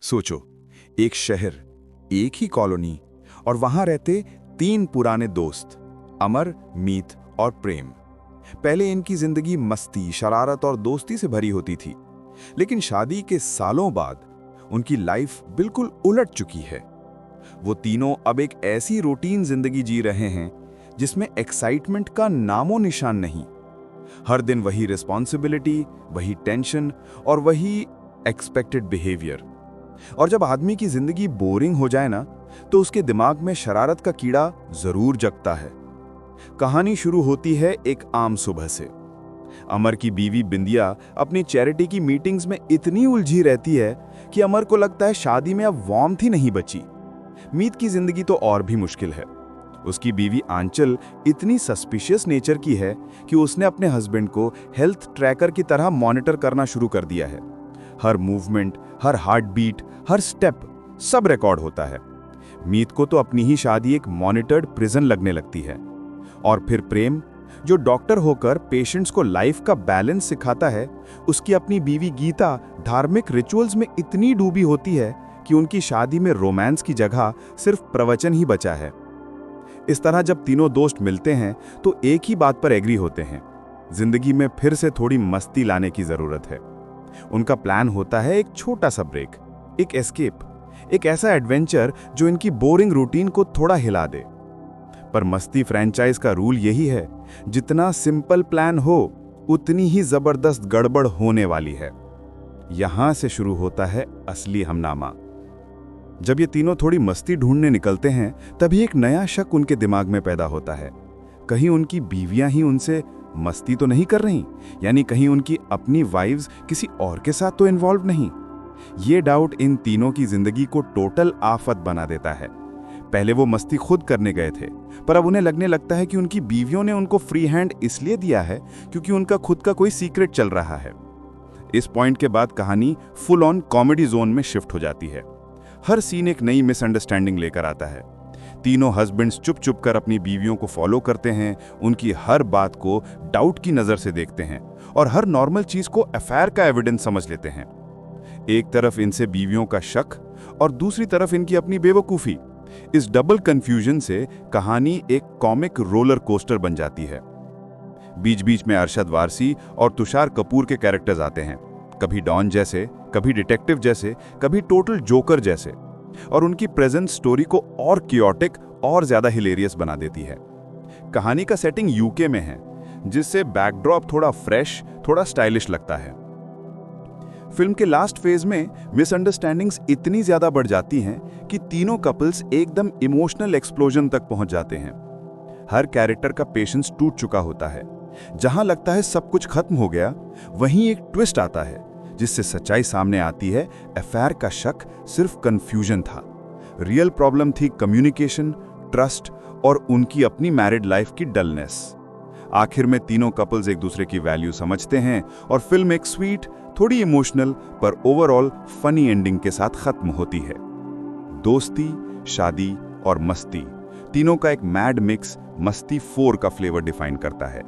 सोचो, एक शहर, एक ही कॉलोनी, और वहां रहते 3 पुराने दोस्त, अमर, मीत और प्रेम। पहले इनकी जिंदगी मस्ती, शरारत और दोस्ती से भरी होती थी, लेकिन शादी के सालों बाद उनकी लाइफ बिल्कुल उलट चुकी है। वो तीनों अब एक ऐसी रूटीन जिंदगी जी रहे हैं जिसमें एक्साइटमेंट का नामो निशान नहीं। हर दिन वही रिस्पॉन्सिबिलिटी, वही टेंशन और वही एक्सपेक्टेड बिहेवियर। और जब आदमी की जिंदगी बोरिंग हो जाए ना, तो उसके दिमाग में शरारत का कीड़ा जरूर जगता है। कहानी शुरू होती है एक आम सुबह से। अमर की बीवी बिंदिया अपनी चैरिटी की मीटिंग्स में इतनी उलझी रहती है कि अमर को लगता है शादी में अब वार्मथ ही नहीं बची। मीत की जिंदगी तो और भी मुश्किल है। उसकी बीवी आंचल इतनी सस्पिशियस नेचर की है कि उसने अपने हस्बैंड को हेल्थ ट्रैकर की तरह मॉनिटर करना शुरू कर दिया है। हर मूवमेंट, हर हार्ट बीट, हर स्टेप सब रिकॉर्ड होता है। मीत को तो अपनी ही शादी एक मॉनिटर्ड प्रिजन लगने लगती है। और फिर प्रेम, जो डॉक्टर होकर पेशेंट्स को लाइफ का बैलेंस सिखाता है, उसकी अपनी बीवी गीता धार्मिक रिचुअल्स में इतनी डूबी होती है कि उनकी शादी में रोमांस की जगह सिर्फ प्रवचन ही बचा है। इस तरह जब तीनों दोस्त मिलते हैं तो एक ही बात पर एग्री होते हैं, जिंदगी में फिर से थोड़ी मस्ती लाने की जरूरत है। उनका प्लान होता है एक छोटा सा ब्रेक, एक एस्केप, एक ऐसा एडवेंचर जो इनकी बोरिंग रूटीन को थोड़ा हिला दे। पर मस्ती फ्रैंचाइज का रूल यही है, जितना सिंपल प्लान हो उतनी ही जबरदस्त गड़बड़ होने वाली है। यहां से शुरू होता है असली हमनामा। जब ये तीनों थोड़ी मस्ती ढूंढने निकलते हैं, तभी एक नया शक उनके दिमाग में पैदा होता है। कहीं उनकी बीवियां ही उनसे मस्ती तो नहीं कर रही, यानी कहीं उनकी अपनी वाइव्स किसी और के साथ तो इन्वॉल्व नहीं। ये डाउट इन तीनों की जिंदगी को टोटल आफत बना देता है। पहले वो मस्ती खुद करने गए थे, पर अब उन्हें लगने लगता है कि उनकी बीवियों ने उनको फ्री हैंड इसलिए दिया है क्योंकि उनका खुद का कोई सीक्रेट चल रहा है। इस पॉइंट के बाद कहानी फुल ऑन कॉमेडी जोन में शिफ्ट हो जाती है। हर सीन एक नई मिसअंडरस्टैंडिंग लेकर आता है। तीनों हस्बैंड्स चुप चुप कर अपनी बीवियों को फॉलो करते हैं, उनकी हर बात को डाउट की नजर से देखते हैं और हर नॉर्मल चीज को अफेयर का एविडेंस समझ लेते हैं। एक तरफ इनसे बीवियों का शक और दूसरी तरफ इनकी अपनी बेवकूफी। इस डबल कंफ्यूजन से कहानी एक कॉमिक रोलर कोस्टर बन जाती है। बीच बीच में अरशद वारसी और तुषार कपूर के कैरेक्टर्स आते हैं, कभी डॉन जैसे, कभी डिटेक्टिव जैसे, कभी टोटल जोकर जैसे, और उनकी प्रेजेंस स्टोरी को और कियोटिक और ज्यादा हिलेरियस बना देती है। कहानी का सेटिंग यूके में है, जिससे बैकड्रॉप थोड़ा फ्रेश, थोड़ा स्टाइलिश लगता है। फिल्म के लास्ट फेज में मिसअंडरस्टैंडिंग्स इतनी ज्यादा बढ़ जाती हैं कि तीनों कपल्स एकदम इमोशनल एक्सप्लोजन तक पहुंच जाते हैं। हर कैरेक्टर का पेशेंस टूट चुका होता है। जहां लगता है सब कुछ खत्म हो गया, वहीं एक ट्विस्ट आता है जिससे सच्चाई सामने आती है। अफेयर का शक सिर्फ कंफ्यूजन था, रियल प्रॉब्लम थी कम्युनिकेशन, ट्रस्ट और उनकी अपनी मैरिड लाइफ की डलनेस। आखिर में तीनों कपल्स एक दूसरे की वैल्यू समझते हैं और फिल्म एक स्वीट, थोड़ी इमोशनल पर ओवरऑल फनी एंडिंग के साथ खत्म होती है। दोस्ती, शादी और मस्ती, तीनों का एक मैड मिक्स मस्ती 4 का फ्लेवर डिफाइन करता है।